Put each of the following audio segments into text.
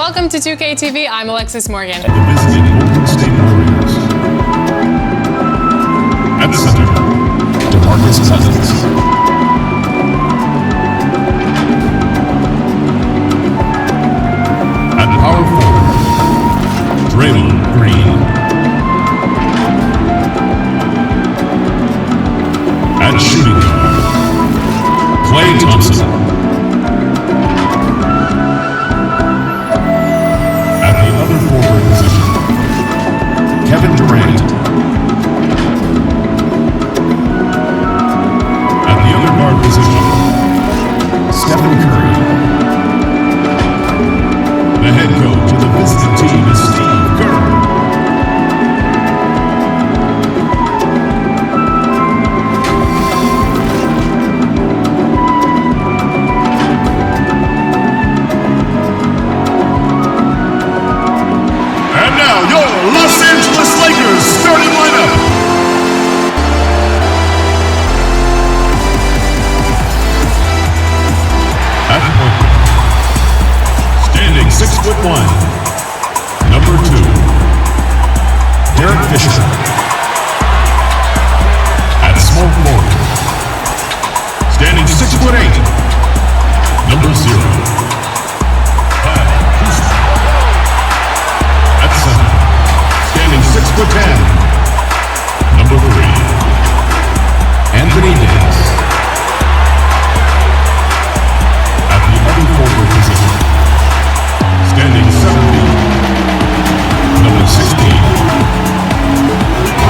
Welcome to 2K TV. I'm Alexis Morgan. The visiting Golden State Warriors. At the center, DeMarcus Cousins. At power forward, DREMOND Green. At shooting guard, KLAY Thompson. At the other forward position, DURANT. At the other guard position, Curry. The head coach of the visiting team is Steve Kerr. And now your Los Angeles Lakers starting lineup. At point guard, standing 6'1", number 2, Derek Fisher. At small forward, standing 6'8", number 0, at center, standing 6'10", number 3, Anthony Davis. At the other forward position, standing 7 feet, number 16,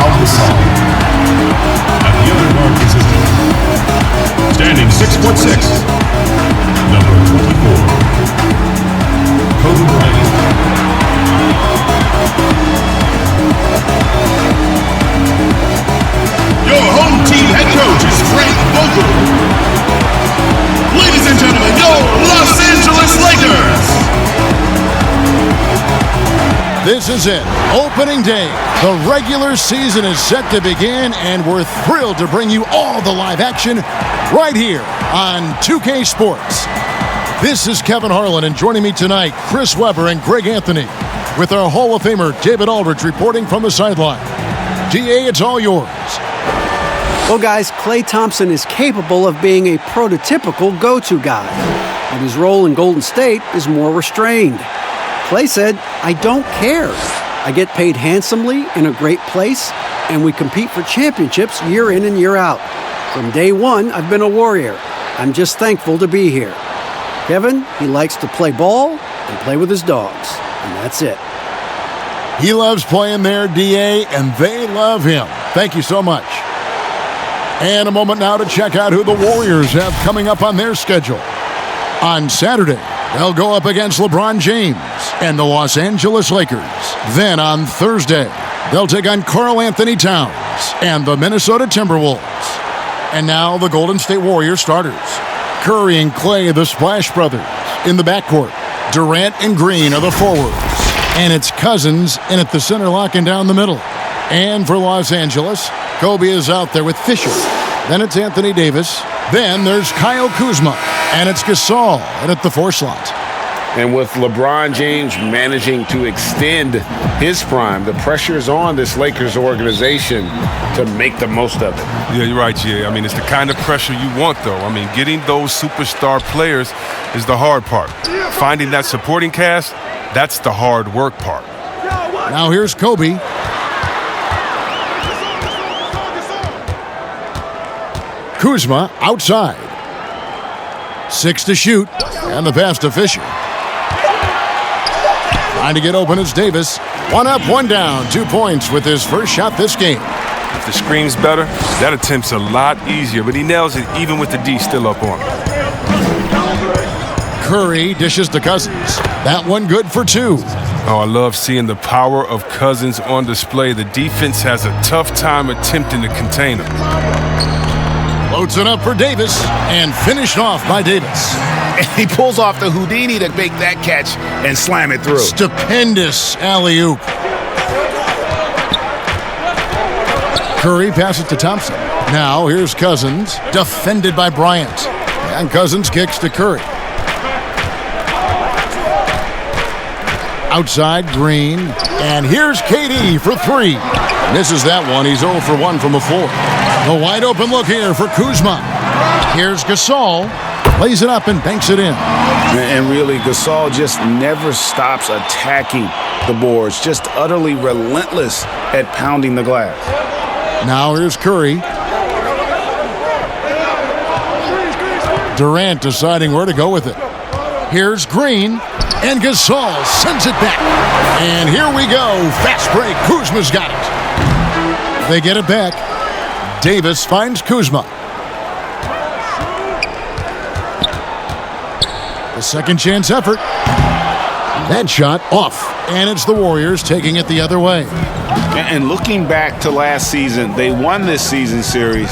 Al Gasol. At the other guard position, standing 6'6", number 24, Kobe Bryant. Your home team head coach is Frank Vogel. Ladies and gentlemen, your Los Angeles Lakers. This is it, opening day. The regular season is set to begin, and we're thrilled to bring you all the live action right here on 2K Sports. This is Kevin Harlan, and joining me tonight, Chris Webber and Greg Anthony, with our Hall of Famer David Aldridge reporting from the sideline. DA, it's all yours. Well, guys, KLAY Thompson is capable of being a prototypical go-to guy, but his role in Golden State is more restrained. KLAY said, "I don't care. I get paid handsomely in a great place, and we compete for championships year in and year out. From day one, I've been a Warrior. I'm just thankful to be here." Kevin, he likes to play ball and play with his dogs, and that's it. He loves playing there, DA, and they love him. Thank you so much. And a moment now to check out who the Warriors have coming up on their schedule. On Saturday, they'll go up against LeBron James and the Los Angeles Lakers. Then on Thursday, they'll take on Karl Anthony Towns and the Minnesota Timberwolves. And now the Golden State Warriors starters. Curry and KLAY, the Splash Brothers, in the backcourt. Durant and Green are the forwards. And it's Cousins in at the center, locking down the middle. And for Los Angeles, Kobe is out there with Fisher. Then it's Anthony Davis. Then there's Kyle Kuzma. And it's Gasol in at the 4 slot. And with LeBron James managing to extend his prime, the pressure is on this Lakers organization to make the most of it. Yeah, you're right, Jay. I mean, it's the kind of pressure you want, though. I mean, getting those superstar players is the hard part. Finding that supporting cast, that's the hard work part. Now here's Kobe. Kuzma outside. 6 to shoot, and the pass to Fisher. Trying to get open is Davis. 1 up, 1 down. 2 points with his first shot this game. If the screen's better, that attempt's a lot easier, but he nails it even with the D still up on him. Curry dishes to Cousins. That one good for 2. Oh, I love seeing the power of Cousins on display. The defense has a tough time attempting to contain him. Floats it up for Davis, and finished off by Davis. And he pulls off the Houdini to make that catch and slam it through. Stupendous alley-oop. Curry passes to Thompson. Now here's Cousins, defended by Bryant. And Cousins kicks to Curry. Outside, Green. And here's KD for three. Misses that one. He's 0 for 1 from the floor. A wide open look here for Kuzma. Here's Gasol. Lays it up and banks it in. And really, Gasol just never stops attacking the boards. Just utterly relentless at pounding the glass. Now here's Curry. Durant deciding where to go with it. Here's Green. And Gasol sends it back. And here we go. Fast break. Kuzma's got it. They get it back. Davis finds Kuzma. The second chance effort. That shot off. And it's the Warriors taking it the other way. And looking back to last season, they won this season series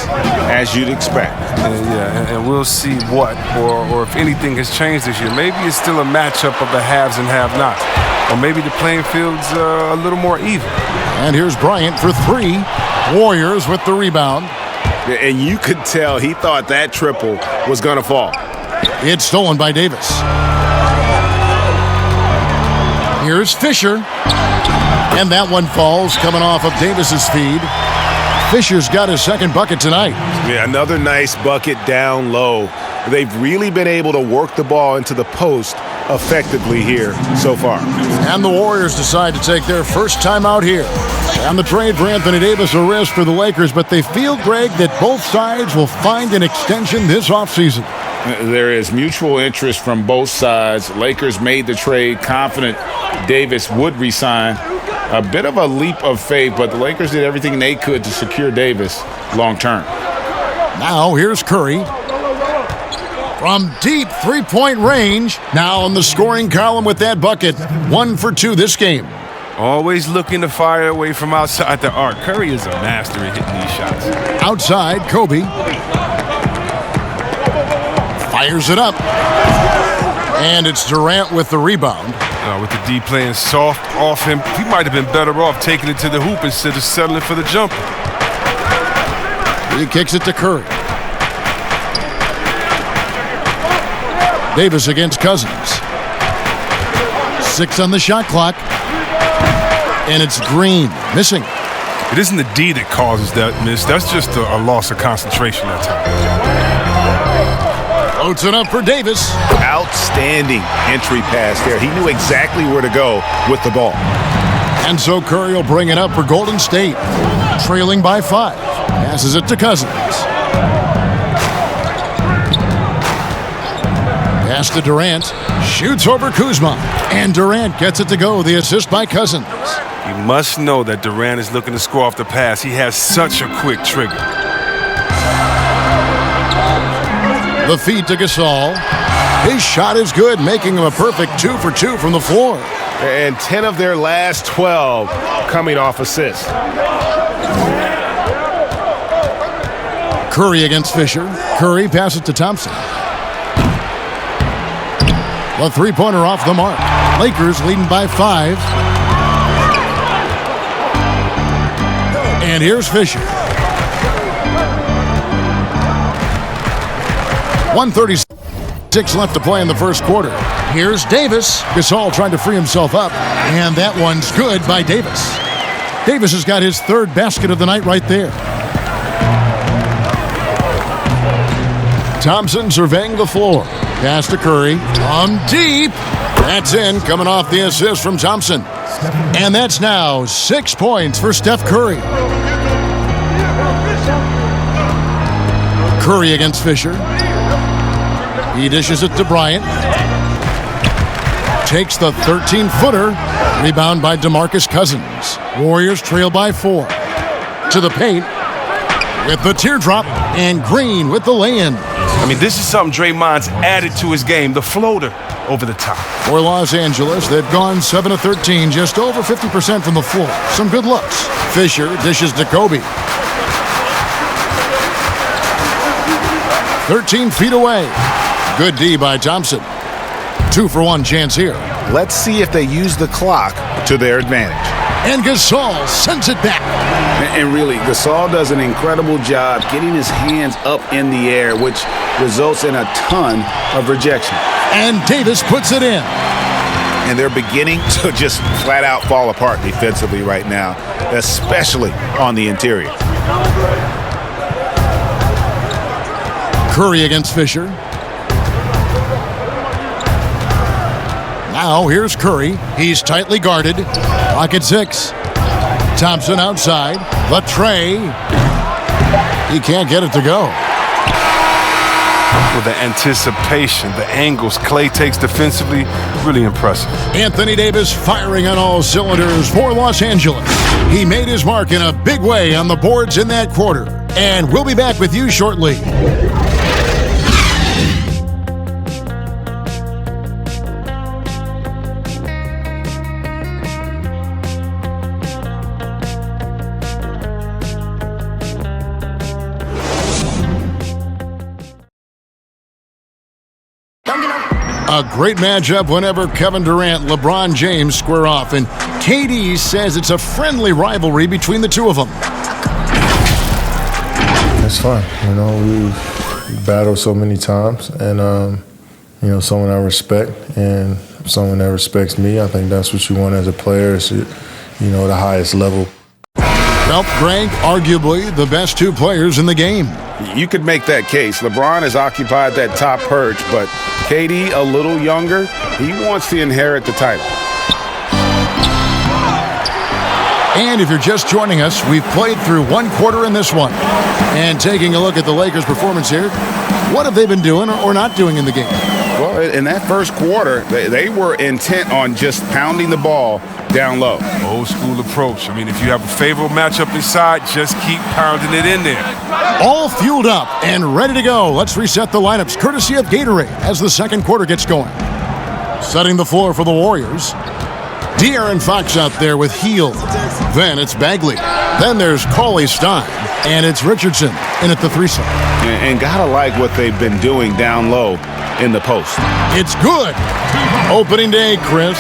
as you'd expect. And we'll see what, or if anything has changed this year. Maybe it's still a matchup of the haves and have-nots. Or maybe the playing field's a little more even. And here's Bryant for three. Warriors with the rebound. And you could tell he thought that triple was going to fall. It's stolen by Davis. Here's Fisher. And that one falls coming off of Davis's feed. Fisher's got his second bucket tonight. Yeah, another nice bucket down low. They've really been able to work the ball into the post effectively here so far. And the Warriors decide to take their first time out here. And the trade for Anthony Davis a risk for the Lakers, but they feel, Greg, that both sides will find an extension this offseason. There is mutual interest from both sides. Lakers made the trade confident Davis would resign. A bit of a leap of faith, but the Lakers did everything they could to secure Davis long term. Now here's Curry. From deep three-point range. Now in the scoring column with that bucket. 1 for 2 this game. Always looking to fire away from outside the arc. Curry is a master at hitting these shots. Outside, Kobe. Fires it up. And it's Durant with the rebound. With the D playing soft off him, he might have been better off taking it to the hoop instead of settling for the jumper. He kicks it to Curry. Davis against Cousins. 6 on the shot clock. And it's Green missing. It isn't the D that causes that miss. That's just a loss of concentration at times. Floats it up for Davis. Outstanding entry pass there. He knew exactly where to go with the ball. And so Curry will bring it up for Golden State. Trailing by 5. Passes it to Cousins. Pass to Durant. Shoots over Kuzma. And Durant gets it to go. The assist by Cousins. You must know that Durant is looking to score off the pass. He has such a quick trigger. The feed to Gasol. His shot is good, making him a perfect 2 for 2 from the floor. And 10 of their last 12 coming off assists. Curry against Fisher. Curry passes to Thompson. The three-pointer off the mark. Lakers leading by 5. And here's Fisher. 1:36 left to play in the first quarter. Here's Davis. Gasol trying to free himself up. And that one's good by Davis. Davis has got his third basket of the night right there. Thompson surveying the floor. Pass to Curry. From deep. That's in, coming off the assist from Thompson. And that's now 6 points for Steph Curry. Curry against Fisher. He dishes it to Bryant. Takes the 13-footer. Rebound by DeMarcus Cousins. Warriors trail by 4. To the paint with the teardrop, and Green with the lay-in. I mean, this is something Draymond's added to his game, the floater over the top. For Los Angeles, they've gone 7 of 13, just over 50% from the floor. Some good looks. Fisher dishes to Kobe. 13 feet away. Good D by Thompson. 2 for 1 chance here. Let's see if they use the clock to their advantage. And Gasol sends it back. And really, Gasol does an incredible job getting his hands up in the air, which results in a ton of rejection. And Davis puts it in. and they're beginning to just flat out fall apart defensively right now, especially on the interior. Curry against Fisher. Now here's Curry. He's tightly guarded. Pocket 6. Thompson outside. The tray. He can't get it to go. With the anticipation, the angles Klay takes defensively, really impressive. Anthony Davis firing on all cylinders for Los Angeles. He made his mark in a big way on the boards in that quarter. And we'll be back with you shortly. A great matchup whenever Kevin Durant, LeBron James square off, and KD says it's a friendly rivalry between the two of them. It's fun, you know. We've battled so many times, and you know, someone I respect and someone that respects me. I think that's what you want as a player, is, you know, the highest level. Well, Greg, arguably the best two players in the game. You could make that case. LeBron has occupied that top perch, but KD, a little younger, he wants to inherit the title. And if you're just joining us, we've played through one quarter in this one. And taking a look at the Lakers' performance here, what have they been doing or not doing in the game? Well, in that first quarter, they were intent on just pounding the ball down low. Old school approach. I mean, if you have a favorable matchup inside, just keep pounding it in there. All fueled up and ready to go. Let's reset the lineups courtesy of Gatorade as the second quarter gets going. Setting the floor for the Warriors. De'Aaron Fox out there with Hield. Then it's Bagley. Then there's Cauley-Stein. And it's Richardson in at the threesome. And gotta like what they've been doing down low in the post. It's good. Opening day, Chris.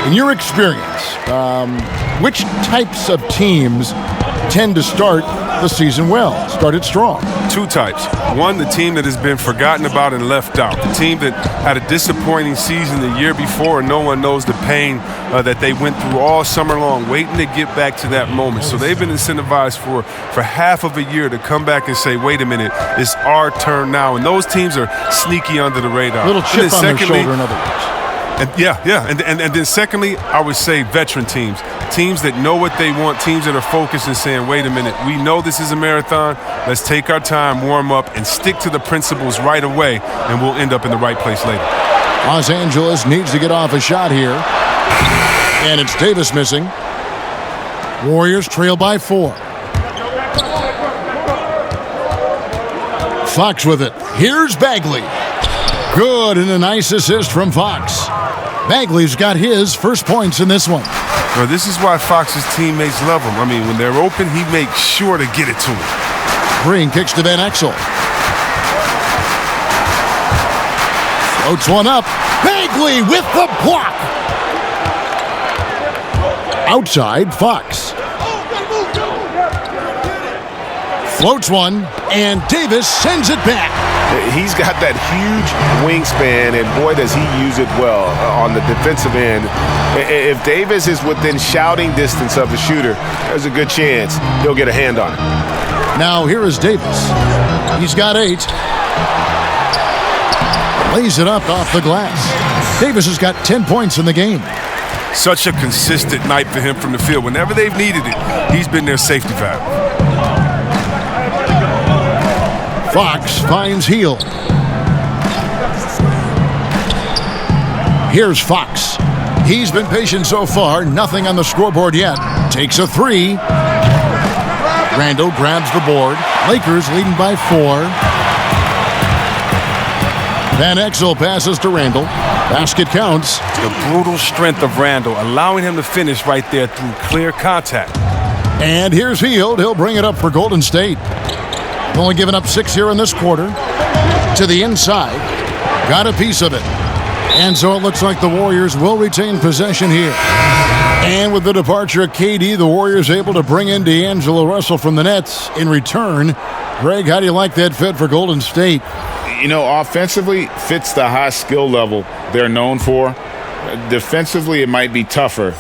In your experience, which types of teams tend to start the season well, started strong? Two types. One, the team that has been forgotten about and left out. The team that had a disappointing season the year before, and no one knows the pain that they went through all summer long, waiting to get back to that moment. So they've been incentivized for half of a year to come back and say, wait a minute, it's our turn now. And those teams are sneaky under the radar. Little chip on their shoulder, in other words. And then secondly, I would say veteran teams that know what they want, teams that are focused and saying, wait a minute, we know this is a marathon, let's take our time, warm up, and stick to the principles right away, and we'll end up in the right place later. Los Angeles needs to get off a shot here, and it's Davis missing. Warriors trail by 4. Fox with it. Here's Bagley. Good, and a nice assist from Fox. Bagley's got his first points in this one. Well, this is why Fox's teammates love him. I mean, when they're open, he makes sure to get it to him. Green kicks to Van Exel. Floats one up. Bagley with the block. Outside, Fox. Floats one, and Davis sends it back. He's got that huge wingspan, and boy, does he use it well on the defensive end. If Davis is within shouting distance of the shooter, there's a good chance he'll get a hand on it. Now here is Davis. He's got 8. Lays it up off the glass. Davis has got 10 points in the game. Such a consistent night for him from the field. Whenever they've needed it, he's been their safety valve. Fox finds Hield. Here's Fox. He's been patient so far. Nothing on the scoreboard yet. Takes a 3. Randall grabs the board. Lakers leading by 4. Van Exel passes to Randall. Basket counts. The brutal strength of Randall, allowing him to finish right there through clear contact. And here's Hield. He'll bring it up for Golden State. Only given up 6 here in this quarter. To the inside. Got a piece of it. And so it looks like the Warriors will retain possession here. And with the departure of KD, the Warriors able to bring in D'Angelo Russell from the Nets in return. Greg, how do you like that fit for Golden State? You know, offensively, fits the high skill level they're known for. Defensively, it might be tougher,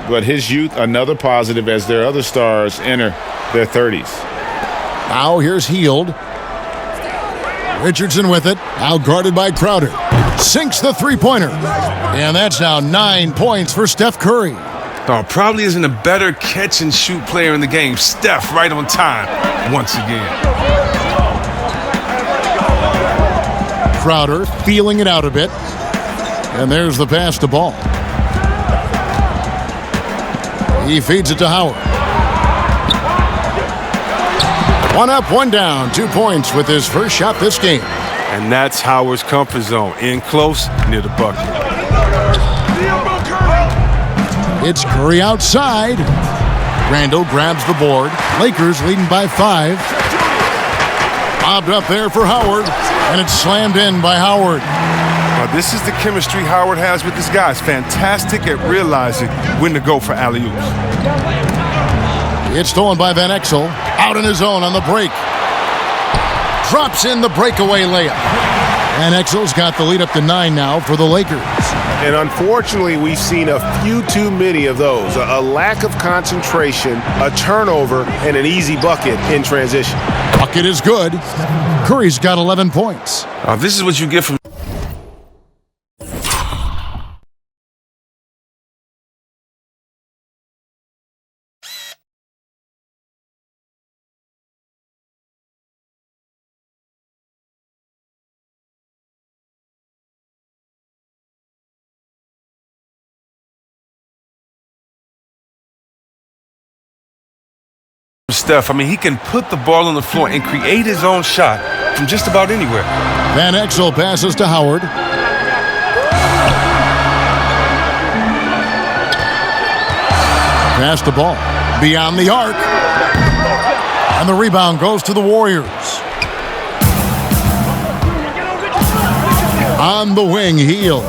but his youth, another positive as their other stars enter their 30s. Now here's Hield. Richardson with it, out guarded by Crowder. Sinks the three-pointer. And that's now 9 points for Steph Curry. Oh, probably isn't a better catch-and-shoot player in the game. Steph right on time once again. Crowder feeling it out a bit. And there's the pass to Ball. He feeds it to Howard. One up, one down. 2 points with his first shot this game. And that's Howard's comfort zone. In close, near the bucket. It's Curry outside. Randall grabs the board. Lakers leading by 5. Bobbed up there for Howard. And it's slammed in by Howard. Now, this is the chemistry Howard has with his guys. Fantastic at realizing when to go for alley-oops. It's stolen by Van Exel. Out in his own on the break. Drops in the breakaway layup. Van Exel's got the lead up to 9 now for the Lakers. And unfortunately, we've seen a few too many of those. A lack of concentration, a turnover, and an easy bucket in transition. Bucket is good. Curry's got 11 points. This is what you get from Steph. I mean, he can put the ball on the floor and create his own shot from just about anywhere. Van Exel passes to Howard. Pass the ball beyond the arc. And the rebound goes to the Warriors. On the wing, Hield.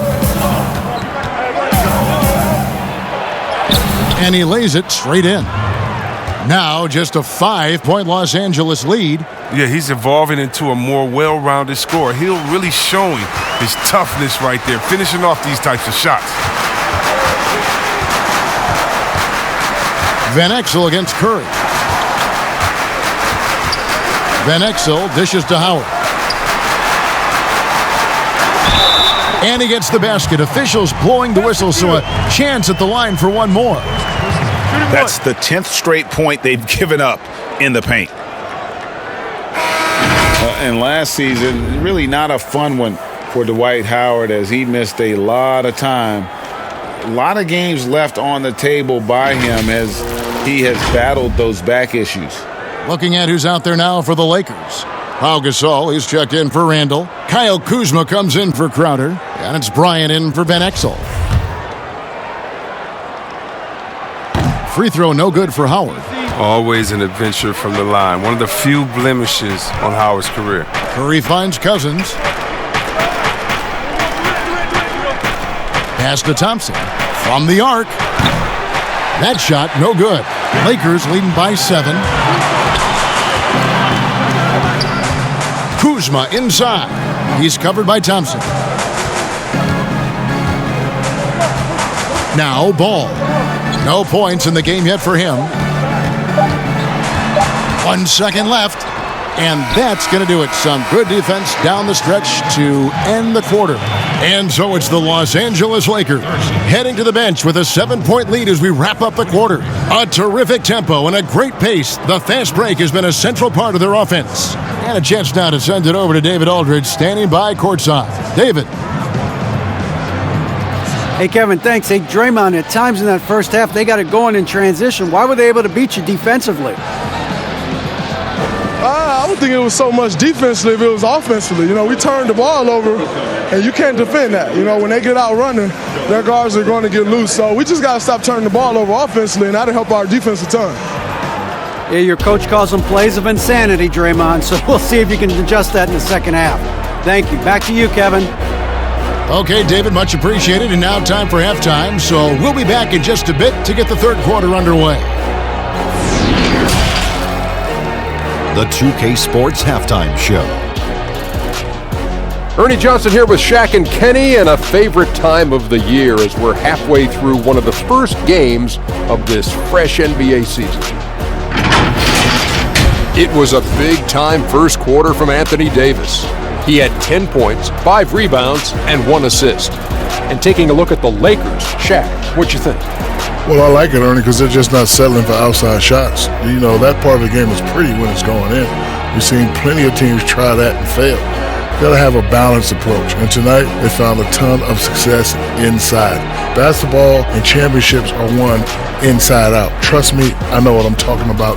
And he lays it straight in. Now just a 5-point Los Angeles lead. Yeah, he's evolving into a more well-rounded scorer. He'll really showing his toughness right there, finishing off these types of shots. Van Exel against Curry. Van Exel dishes to Howard. And he gets the basket. Officials blowing the whistle, so a chance at the line for one more. That's the 10th straight point they've given up in the paint. And last season, really not a fun one for Dwight Howard as he missed a lot of time. A lot of games left on the table by him as he has battled those back issues. Looking at who's out there now for the Lakers. Pau Gasol, he's checked in for Randall. Kyle Kuzma comes in for Crowder. And it's Bryant in for Van Exel. Free throw no good for Howard. Always an adventure from the line. One of the few blemishes on Howard's career. Curry finds Cousins. Pass to Thompson. From the arc. That shot no good. Lakers leading by 7. Kuzma inside. He's covered by Thompson. Now Ball. No points in the game yet for him. 1 second left. And that's going to do it. Some good defense down the stretch to end the quarter. And so it's the Los Angeles Lakers heading to the bench with a 7-point lead as we wrap up the quarter. A terrific tempo and a great pace. The fast break has been a central part of their offense. And a chance now to send it over to David Aldridge standing by courtside. David. Hey, Kevin, thanks. Hey, Draymond, at times in that first half, they got it going in transition. Why were they able to beat you defensively? I don't think it was so much defensively, it was offensively. You know, we turned the ball over, and you can't defend that. You know, when they get out running, their guards are going to get loose. So we just got to stop turning the ball over offensively, and that'll help our defense a ton. Yeah, your coach calls them plays of insanity, Draymond, so we'll see if you can adjust that in the second half. Thank you. Back to you, Kevin. Okay, David, much appreciated. And now time for halftime, so we'll be back in just a bit to get the third quarter underway. The 2K Sports Halftime Show. Ernie Johnson here with Shaq and Kenny, and a favorite time of the year as we're halfway through one of the first games of this fresh NBA season. It was a big-time first quarter from Anthony Davis. He had 10 points, 5 rebounds, and 1 assist. And taking a look at the Lakers, Shaq, what'd you think? Well, I like it, Ernie, because they're just not settling for outside shots. You know, that part of the game is pretty when it's going in. We've seen plenty of teams try that and fail. Got to have a balanced approach, and tonight they found a ton of success inside. Basketball and championships are won inside out. Trust me, I know what I'm talking about.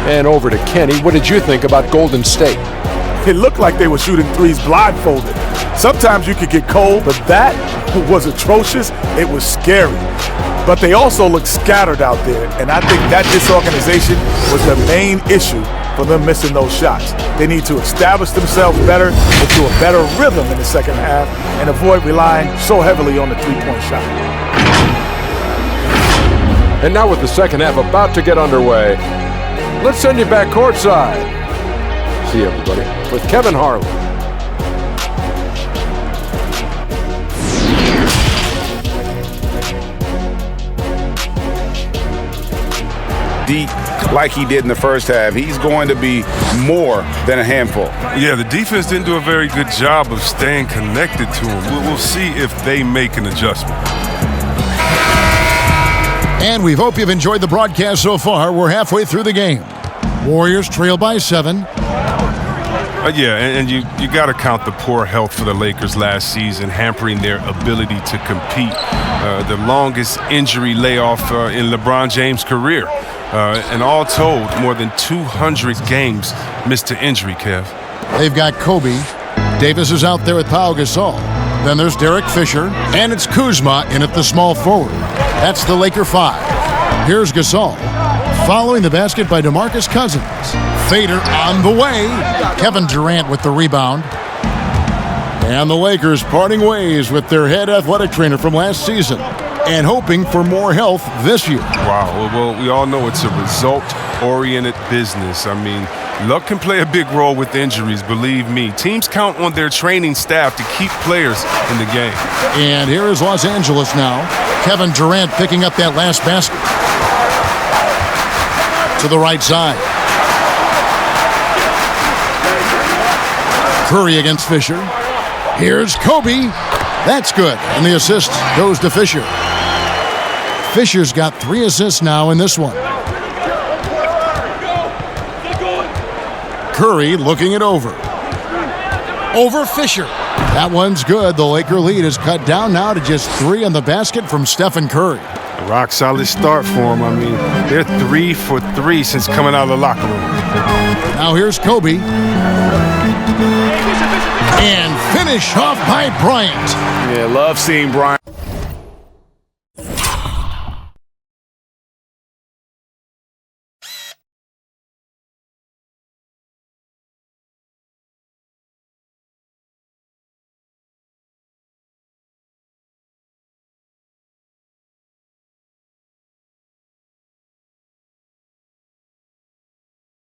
And over to Kenny, what did you think about Golden State? It looked like they were shooting threes blindfolded. Sometimes you could get cold, but that was atrocious. It was scary. But they also looked scattered out there, and I think that disorganization was the main issue for them missing those shots. They need to establish themselves better, into a better rhythm in the second half, and avoid relying so heavily on the three-point shot. And now with the second half about to get underway, let's send you back courtside. See you, everybody, with Kevin Harlan. Deep like he did in the first half. He's going to be more than a handful. Yeah, the defense didn't do a very good job of staying connected to him. We'll see if they make an adjustment. And we hope you've enjoyed the broadcast so far. We're halfway through the game. Warriors trail by 7. And you got to count the poor health for the Lakers last season, hampering their ability to compete. The longest injury layoff in LeBron James' career. And all told, more than 200 games missed to injury, Kev. They've got Kobe. Davis is out there with Pau Gasol. Then there's Derek Fisher. And it's Kuzma in at the small forward. That's the Laker 5. Here's Gasol. Following the basket by DeMarcus Cousins. Fader on the way. Kevin Durant with the rebound. And the Lakers parting ways with their head athletic trainer from last season and hoping for more health this year. Wow, well, we all know it's a result-oriented business. I mean, luck can play a big role with injuries, believe me. Teams count on their training staff to keep players in the game. And here is Los Angeles now. Kevin Durant picking up that last basket. To the right side. Curry against Fisher. Here's Kobe. That's good. And the assist goes to Fisher. Fisher's got 3 assists now in this one. Curry looking it over. Over Fisher. That one's good. The Laker lead is cut down now to just 3 on the basket from Stephen Curry. A rock-solid start for him. I mean, they're 3 for 3 since coming out of the locker room. Now here's Kobe. And finish off by Bryant. Yeah, love seeing Bryant.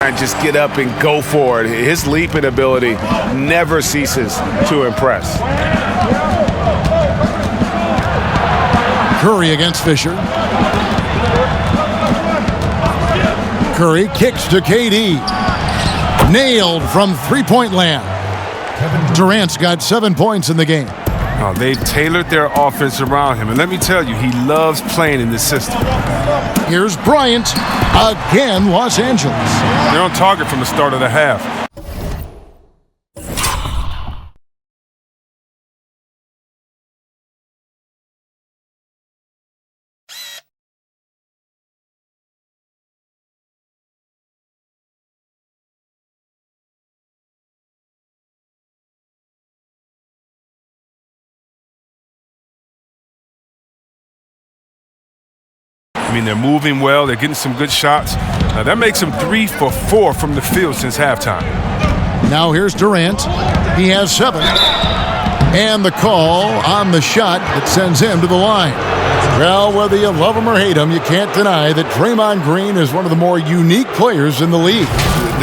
And just get up and go for it. His leaping ability never ceases to impress. Curry against Fisher. Curry kicks to KD. Nailed from three-point land. Durant's got 7 points in the game. Oh, they've tailored their offense around him. And let me tell you, he loves playing in this system. Here's Bryant. Again, Los Angeles. They're on target from the start of the half. I mean, they're moving well. They're getting some good shots. That makes them 3 for 4 from the field since halftime. Now here's Durant. He has 7. And the call on the shot that sends him to the line. Well, whether you love him or hate him, you can't deny that Draymond Green is one of the more unique players in the league.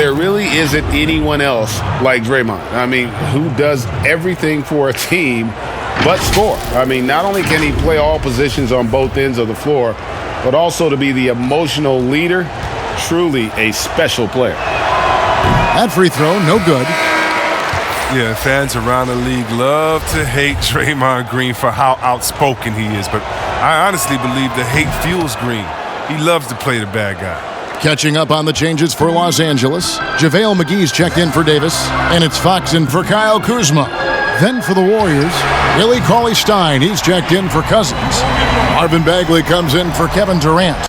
there really isn't anyone else like Draymond. I mean, who does everything for a team but score. I mean, not only can he play all positions on both ends of the floor, but also to be the emotional leader, truly a special player. That free throw, no good. Yeah, fans around the league love to hate Draymond Green for how outspoken he is, but I honestly believe the hate fuels Green. He loves to play the bad guy. Catching up on the changes for Los Angeles, JaVale McGee's checked in for Davis, and it's Fox in for Kyle Kuzma. Then for the Warriors, Willie Cauley-Stein, he's checked in for Cousins. Marvin Bagley comes in for Kevin Durant.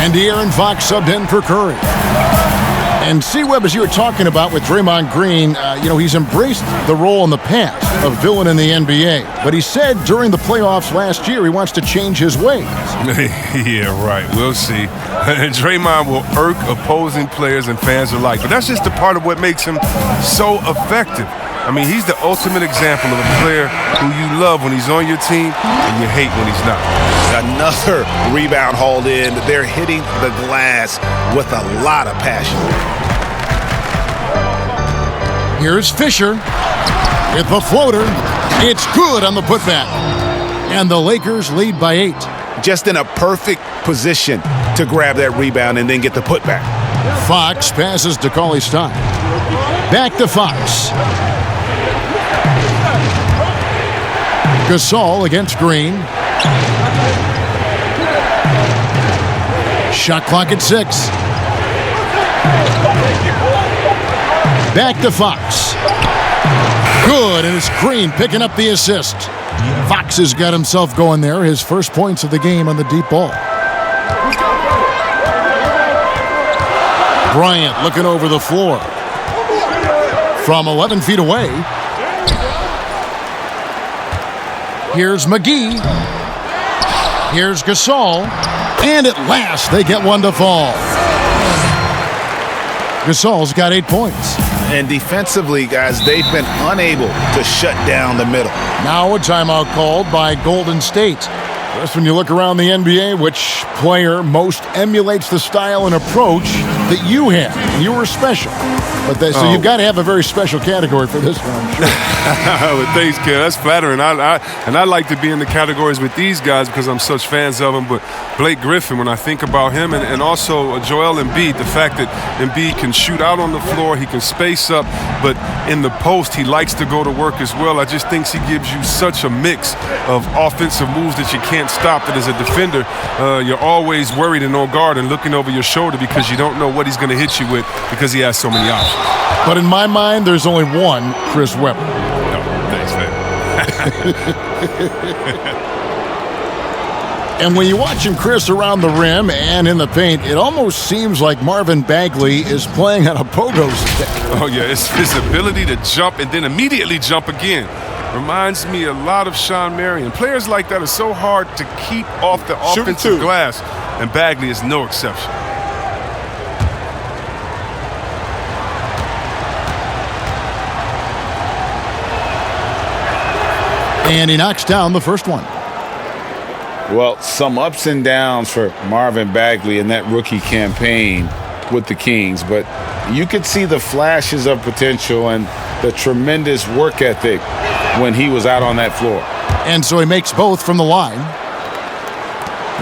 And De'Aaron Fox subbed in for Curry. And C-Web, as you were talking about with Draymond Green, he's embraced the role in the past of villain in the NBA. But he said during the playoffs last year he wants to change his ways. Yeah, right. We'll see. Draymond will irk opposing players and fans alike. But that's just a part of what makes him so effective. I mean, he's the ultimate example of a player who you love when he's on your team and you hate when he's not. Another rebound hauled in. They're hitting the glass with a lot of passion. Here's Fisher with the floater. It's good on the putback. And the Lakers lead by 8. Just in a perfect position to grab that rebound and then get the putback. Fox passes to Cauley-Stein. Back to Fox. Gasol against Green. Shot clock at 6. Back to Fox. Good, and it's Green picking up the assist. Fox has got himself going there, his first points of the game on the deep ball. Bryant looking over the floor. From 11 feet away. Here's McGee. Here's Gasol. And at last, they get one to fall. Gasol's got 8 points. And defensively, guys, they've been unable to shut down the middle. Now a timeout called by Golden State. Just when you look around the NBA, which player most emulates the style and approach that you have? You were special. So you've got to have a very special category for this one, I'm sure. Well, thanks, Ken. That's flattering. I like to be in the categories with these guys because I'm such fans of them. But Blake Griffin, when I think about him, and also Joel Embiid, the fact that Embiid can shoot out on the floor, he can space up, but in the post, he likes to go to work as well. I just think he gives you such a mix of offensive moves that you can't stop, that as a defender, you're always worried and on guard and looking over your shoulder because you don't know what he's going to hit you with because he has so many options. But in my mind, there's only one Chris Webber. No, thanks, man. And when you're watching Chris around the rim and in the paint, it almost seems like Marvin Bagley is playing on a pogo stick. Oh, yeah, it's his ability to jump and then immediately jump again. Reminds me a lot of Sean Marion. Players like that are so hard to keep off the offensive glass, and Bagley is no exception. And he knocks down the first one. Well, some ups and downs for Marvin Bagley in that rookie campaign with the Kings, but you could see the flashes of potential and the tremendous work ethic when he was out on that floor. And so he makes both from the line.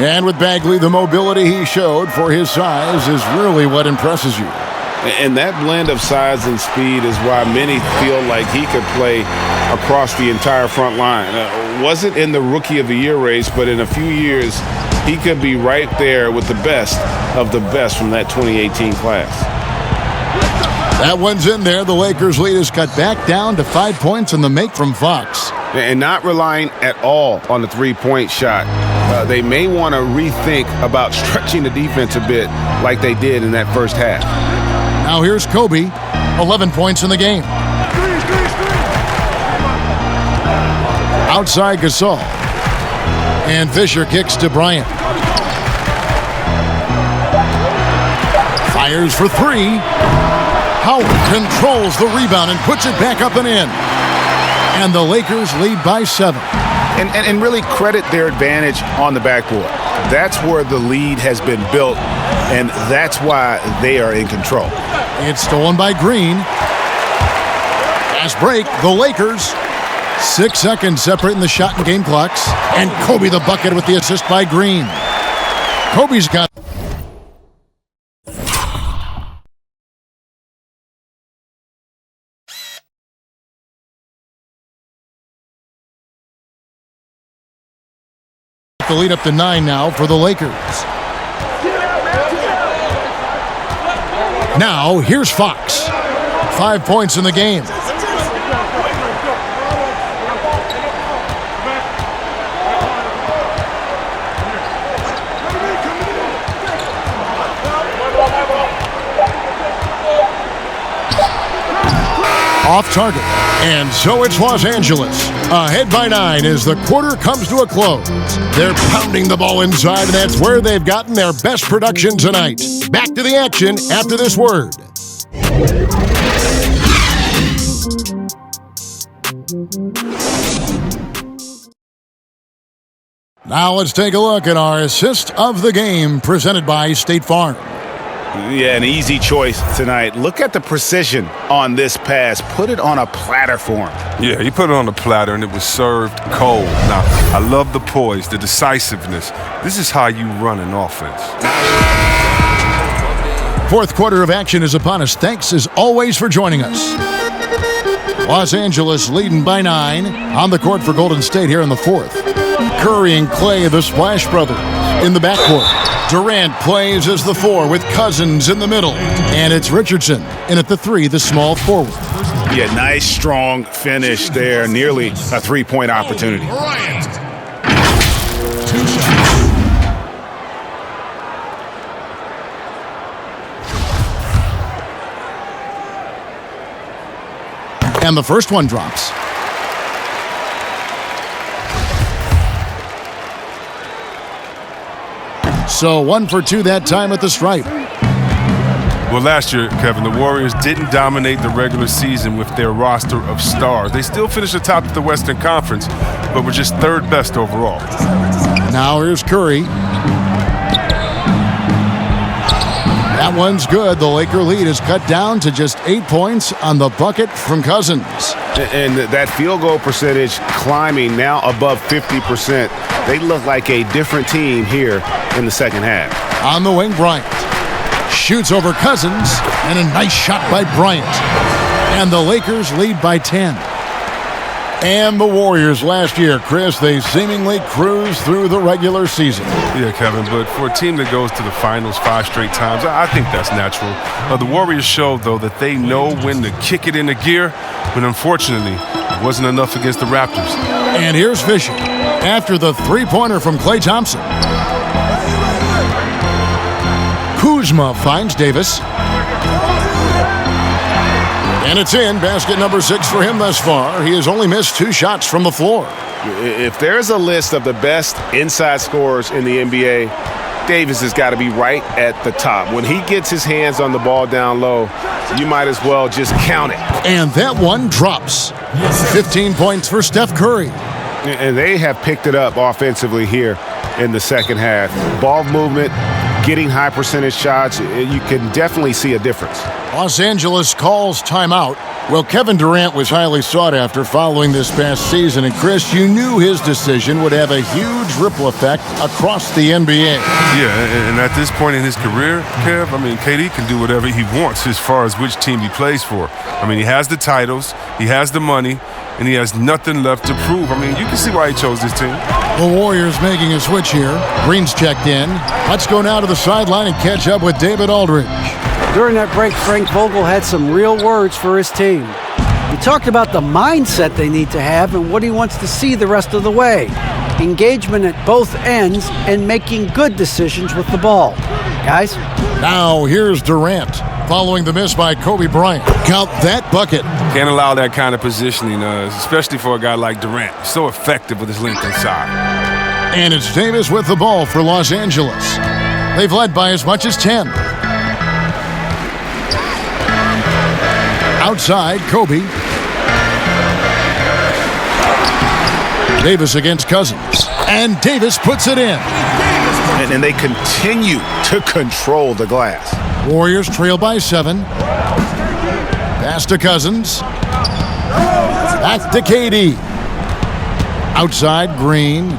And with Bagley, the mobility he showed for his size is really what impresses you. And that blend of size and speed is why many feel like he could play across the entire front line. Wasn't in the Rookie of the Year race, but in a few years, he could be right there with the best of the best from that 2018 class. That one's in there. The Lakers' lead is cut back down to 5 points in the make from Fox. And not relying at all on the three-point shot. They may want to rethink about stretching the defense a bit like they did in that first half. Now here's Kobe, 11 points in the game. Outside Gasol. And Fisher kicks to Bryant. Fires for 3. Howard controls the rebound and puts it back up and in. And the Lakers lead by 7. And really credit their advantage on the backboard. That's where the lead has been built, and that's why they are in control. It's stolen by Green. Fast break, the Lakers. 6 seconds separating the shot and game clocks. And Kobe the bucket with the assist by Green. Kobe's got... the lead up to 9 now for the Lakers. Now, here's Fox. 5 points in the game. Off target. And so it's Los Angeles. Ahead by 9 as the quarter comes to a close. They're pounding the ball inside, and that's where they've gotten their best production tonight. Back to the action after this word. Now let's take a look at our assist of the game presented by State Farm. Yeah, an easy choice tonight. Look at the precision on this pass. Put it on a platter for him. Yeah, he put it on a platter, and it was served cold. Now, I love the poise, the decisiveness. This is how you run an offense. Fourth quarter of action is upon us. Thanks, as always, for joining us. Los Angeles leading by 9 on the court for Golden State here in the fourth. Curry and Klay, the Splash Brothers, in the backcourt. Durant plays as the 4 with Cousins in the middle. And it's Richardson in at the 3, the small forward. Yeah, nice, strong finish there. Nearly a three-point opportunity. BRYANT. 2 shots. And the first one drops. So 1 for 2 that time at the stripe. Well, last year, Kevin, the Warriors didn't dominate the regular season with their roster of stars. They still finished atop of the Western Conference, but were just 3rd best overall. Now here's Curry. That one's good. The Laker lead is cut down to just 8 points on the bucket from Cousins. And that field goal percentage climbing now above 50%. They look like a different team here in the second half. On the wing, Bryant shoots over Cousins, and a nice shot by Bryant. And the Lakers lead by 10. And the Warriors last year, Chris, they seemingly cruised through the regular season. Yeah, Kevin, but for a team that goes to the finals 5 straight times, I think that's natural. The Warriors showed, though, that they know when to kick it into gear, but unfortunately, it wasn't enough against the Raptors. And here's Fisher after the three-pointer from Klay Thompson. Kuzma finds Davis. And it's in. Basket number 6 for him thus far. He has only missed 2 shots from the floor. If there's a list of the best inside scorers in the NBA, Davis has got to be right at the top. When he gets his hands on the ball down low, you might as well just count it. And that one drops. 15 points for Steph Curry. And they have picked it up offensively here in the second half. Ball movement, getting high percentage shots, you can definitely see a difference. Los Angeles calls timeout. Well, Kevin Durant was highly sought after following this past season. And, Chris, you knew his decision would have a huge ripple effect across the NBA. Yeah, and at this point in his career, Kev, I mean, KD can do whatever he wants as far as which team he plays for. I mean, he has the titles, he has the money, and he has nothing left to prove. I mean, you can see why he chose this team. The Warriors making a switch here. Green's checked in. Let's go now to the sideline and catch up with David Aldridge. During that break, Frank Vogel had some real words for his team. He talked about the mindset they need to have and what he wants to see the rest of the way. Engagement at both ends and making good decisions with the ball. Guys? Now here's Durant following the miss by Kobe Bryant. Count that bucket. Can't allow that kind of positioning, especially for a guy like Durant. So effective with his length inside. And it's Davis with the ball for Los Angeles. They've led by as much as 10. Outside, Kobe. Davis against Cousins. And Davis puts it in. And they continue to control the glass. Warriors trail by 7. Pass to Cousins. Back to KD. Outside, Green.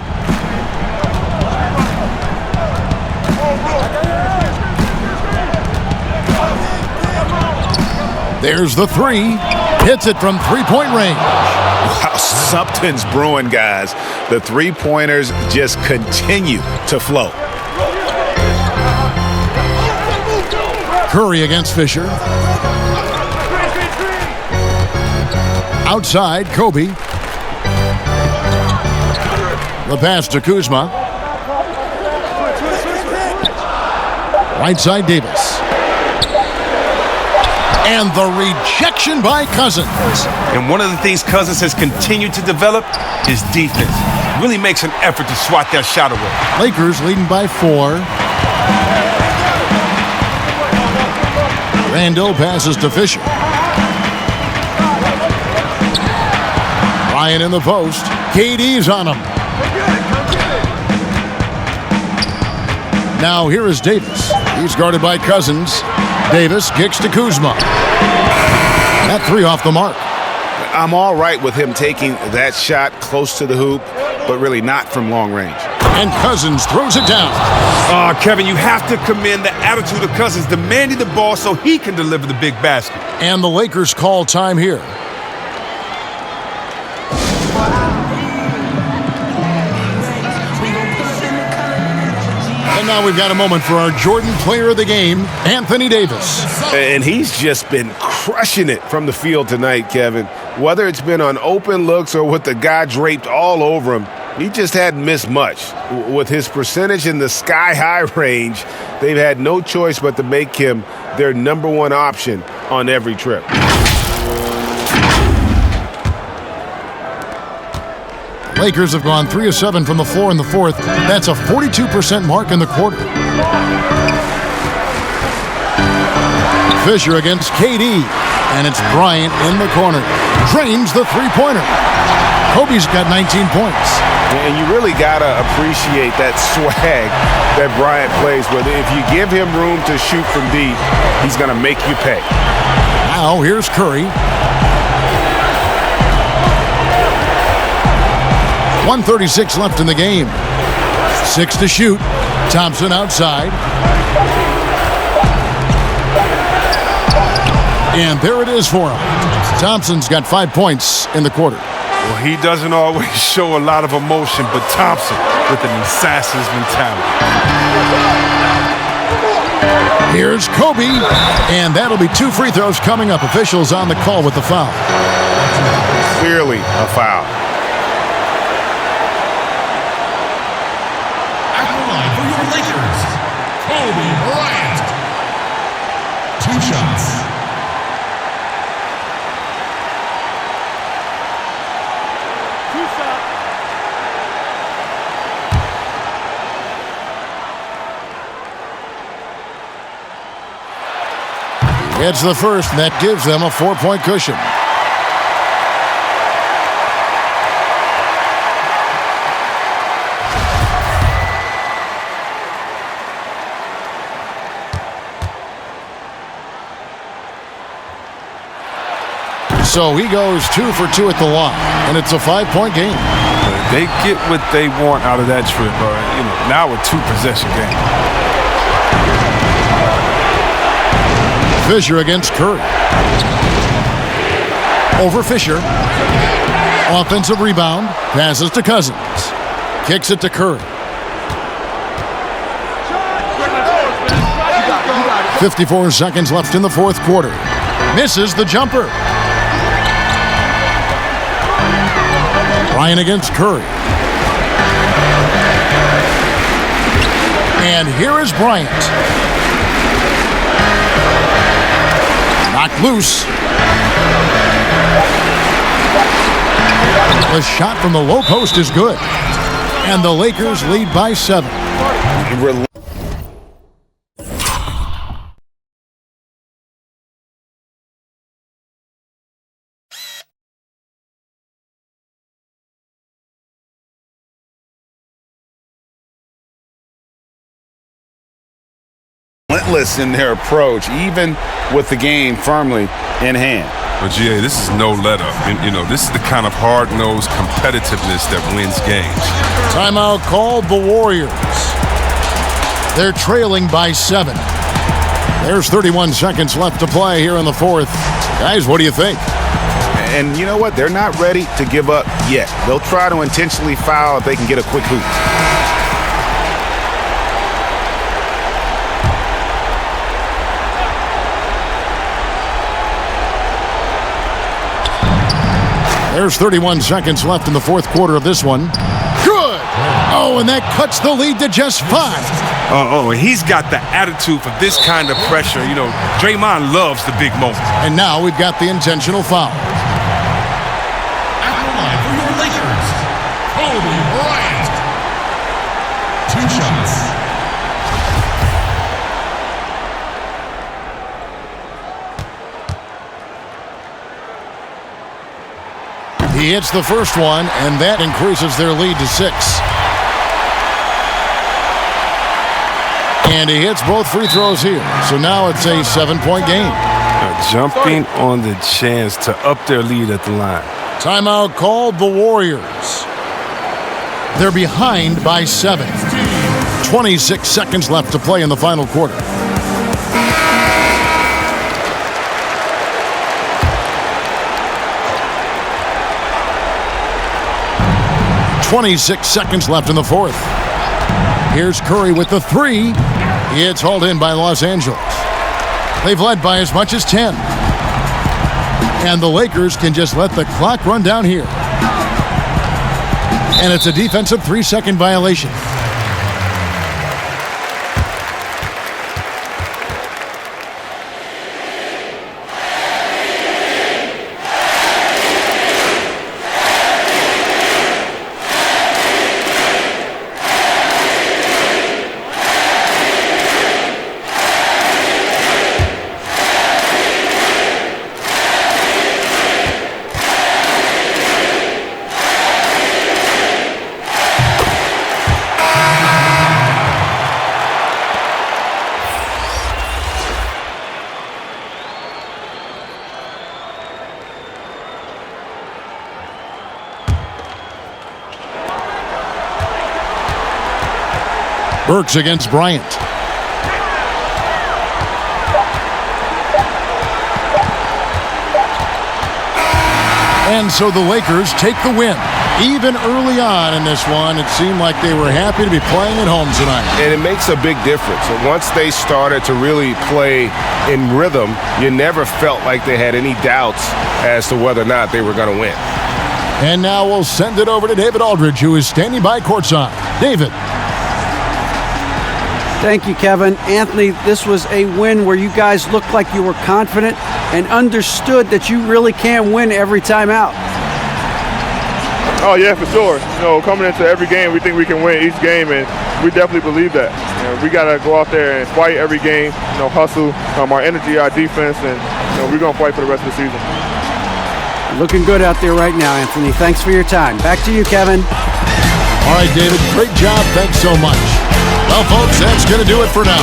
There's the 3. Hits it from three-point range. Wow, something's brewing, guys. The three-pointers just continue to flow. Curry against Fisher. Outside, Kobe. The pass to Kuzma. Right side, Davis. And the rejection by Cousins. And one of the things Cousins has continued to develop is defense. Really makes an effort to swat that shot away. Lakers leading by 4. Randall passes to Fisher. Bryant in the post. KD's on him. Now here is Davis. He's guarded by Cousins. Davis kicks to Kuzma. That 3 off the mark. I'm all right with him taking that shot close to the hoop, but really not from long range. And Cousins throws it down. Kevin, you have to commend the attitude of Cousins, demanding the ball so he can deliver the big basket. And the Lakers call time here. And now we've got a moment for our Jordan Player of the Game, Anthony Davis. And he's just been crushing it from the field tonight, Kevin. Whether it's been on open looks or with the guy draped all over him, he just hadn't missed much. With his percentage in the sky-high range, they've had no choice but to make him their #1 option on every trip. Lakers have gone 3 of 7 from the floor in the 4th. That's a 42% mark in the quarter. Fisher against KD. And it's Bryant in the corner. Drains the three-pointer. Kobe's got 19 points. And you really got to appreciate that swag that Bryant plays with. If you give him room to shoot from deep, he's going to make you pay. Now here's Curry. 1:36 left in the game. 6 to shoot. Thompson outside. And there it is for him. Thompson's got 5 points in the quarter. Well, he doesn't always show a lot of emotion, but Thompson with an assassin's mentality. Here's Kobe. And that'll be 2 free throws coming up. Officials on the call with the foul. Clearly a foul. Lakers, Kobe Bryant. 2 shots. It's the first, and that gives them a 4-point cushion. So he goes 2 for 2 at the line, and it's a 5-point game. They get what they want out of that trip. Now a 2-possession game. Fisher against Curry. Over Fisher. Offensive rebound. Passes to Cousins. Kicks it to Curry. 54 seconds left in the 4th quarter. Misses the jumper. Bryant against Curry. And here is Bryant. Knocked loose. The shot from the low post is good. And the Lakers lead by 7. relentless in their approach, even with the game firmly in hand. But GA, this is no let-up. You know, this is the kind of hard-nosed competitiveness that wins games. Timeout called the Warriors. They're trailing by 7. There's 31 seconds left to play here in the fourth. Guys, what do you think? And you know what? They're not ready to give up yet. They'll try to intentionally foul if they can get a quick hoop. There's 31 seconds left in the fourth quarter of this one. Good! Oh, and that cuts the lead to just 5. He's got the attitude for this kind of pressure. You know, Draymond loves the big moment. And now we've got the intentional foul. At the line for your Lakers, Kobe Bryant. 2 shots. He hits the first one, and that increases their lead to 6. And he hits both free throws here. So now it's a 7-point game. Jumping on the chance to up their lead at the line. Timeout called the Warriors. They're behind by 7. 26 seconds left to play in the final quarter. .26 seconds left in the fourth. Here's Curry with the 3. It's hauled in by Los Angeles. They've led by as much as 10. And the Lakers can just let the clock run down here. And it's a defensive 3-second violation. Burks against Bryant. And so the Lakers take the win. Even early on in this one, it seemed like they were happy to be playing at home tonight. And it makes a big difference. And once they started to really play in rhythm, you never felt like they had any doubts as to whether or not they were going to win. And now we'll send it over to David Aldridge, who is standing by courtside. David. Thank you, Kevin. Anthony, this was a win where you guys looked like you were confident and understood that you really can win every time out. Oh, yeah, for sure. You know, coming into every game, we think we can win each game, and we definitely believe that. You know, we got to go out there and fight every game, you know, hustle, our energy, our defense, and you know, we're going to fight for the rest of the season. Looking good out there right now, Anthony. Thanks for your time. Back to you, Kevin. All right, David, great job. Thanks so much. Well, folks, that's going to do it for now.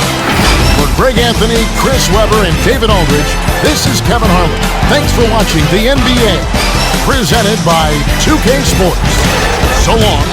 For Greg Anthony, Chris Webber, and David Aldridge, this is Kevin Harlan. Thanks for watching the NBA, presented by 2K Sports. So long.